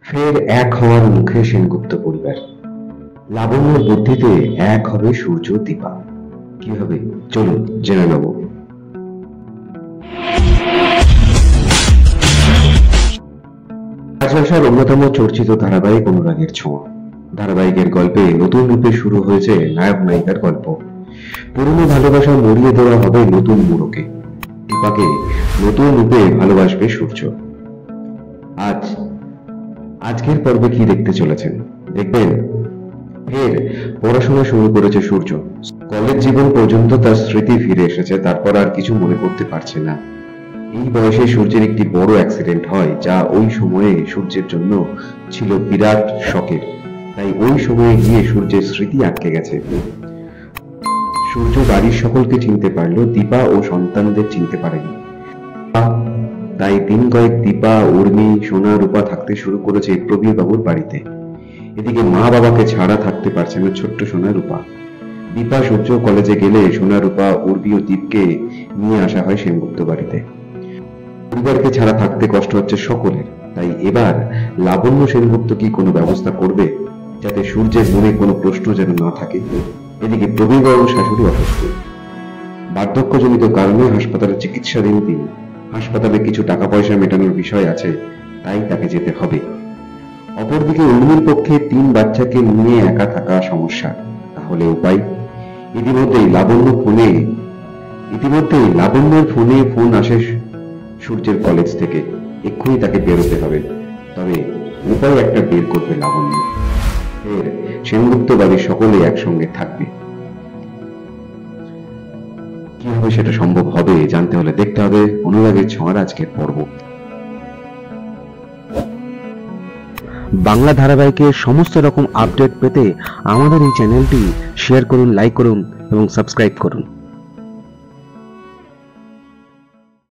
ফের এক হওয়ার মুখে সেনগুপ্ত পরিবার। লাবণ্যর বুদ্ধিতে এক হবে সূর্য দীপা। কি হবে চলুন জেনে নেব। রাজভাষার অন্যতম চর্চিত ধারাবাহিক অনুরাগের ছোঁয়া। ধারাবাহিকের গল্পে নতুন রূপে শুরু হয়েছে নায়ক নায়িকার গল্প। পুরনো ভালোবাসা মরিয়ে দেওয়া হবে নতুন মোড়কে। দীপাকে নতুন রূপে ভালোবাসবে সূর্য। আজকের পর্বে কি দেখতে চলেছেন দেখবেন। ফের পড়াশোনা শুরু করেছে সূর্য। কলেজ জীবন পর্যন্ত তার স্মৃতি ফিরে এসেছে, তারপর আর কিছু মনে করতে পারছে না। এই বয়সে সূর্যের একটি বড় অ্যাক্সিডেন্ট হয়, যা ওই সময়ে সূর্যের জন্য ছিল বিরাট শকের। তাই ওই সময়ে গিয়ে সূর্যের স্মৃতি আটকে গেছে। সূর্য বাড়ির সকলকে চিনতে পারলো, দীপা ও সন্তানদের চিনতে পারেনি। তাই দিন কয়েক দীপা, উর্মি, সোনা, রূপা থাকতে শুরু করেছে প্রবীর বাবুর বাড়িতে। এদিকে মা বাবাকে ছাড়া থাকতে পারছে না ছোট্ট সোনা রূপা। দীপা সূর্য কলেজে গেলে সোনা, রূপা, উর্মি ও দীপকে নিয়ে আসা হয় সেনগুপ্ত বাড়িতে। পরিবারকে ছাড়া থাকতে কষ্ট হচ্ছে সকলের। তাই এবার লাবণ্য সেনগুপ্ত কি কোনো ব্যবস্থা করবে যাতে সূর্যের মনে কোনো প্রশ্ন যেন না থাকে। এদিকে প্রবীর বাবুর শাশুড়ি অসুস্থ, বার্ধক্যজনিত কারণে হাসপাতালে চিকিৎসাধীন তিনি। হাসপাতালে কিছু টাকা পয়সা মেটানোর বিষয় আছে, তাই তাকে যেতে হবে। অপরদিকে উর্মির পক্ষে 3 বাচ্চাকে নিয়ে একা থাকা সমস্যা, তাহলে উপায়। ইতিমধ্যেই লাবণ্যের ফোনে ফোন আসে সূর্যের কলেজ থেকে। এক্ষুনি তাকে বেরোতে হবে। তবে উপায় একটা বের করবে লাবণ্য। এর সেনগুপ্ত বাড়ির সকলে একসঙ্গে থাকবে। কিভাবে সেটা সম্ভব হবে জানতে হলে দেখতে হবে অনুরাগের ছোঁয়ার আজকের পর্ব। বাংলা ধারাবাহিকের সমস্ত রকম আপডেট পেতে আমাদের এই চ্যানেলটি শেয়ার করুন, লাইক করুন এবং সাবস্ক্রাইব করুন।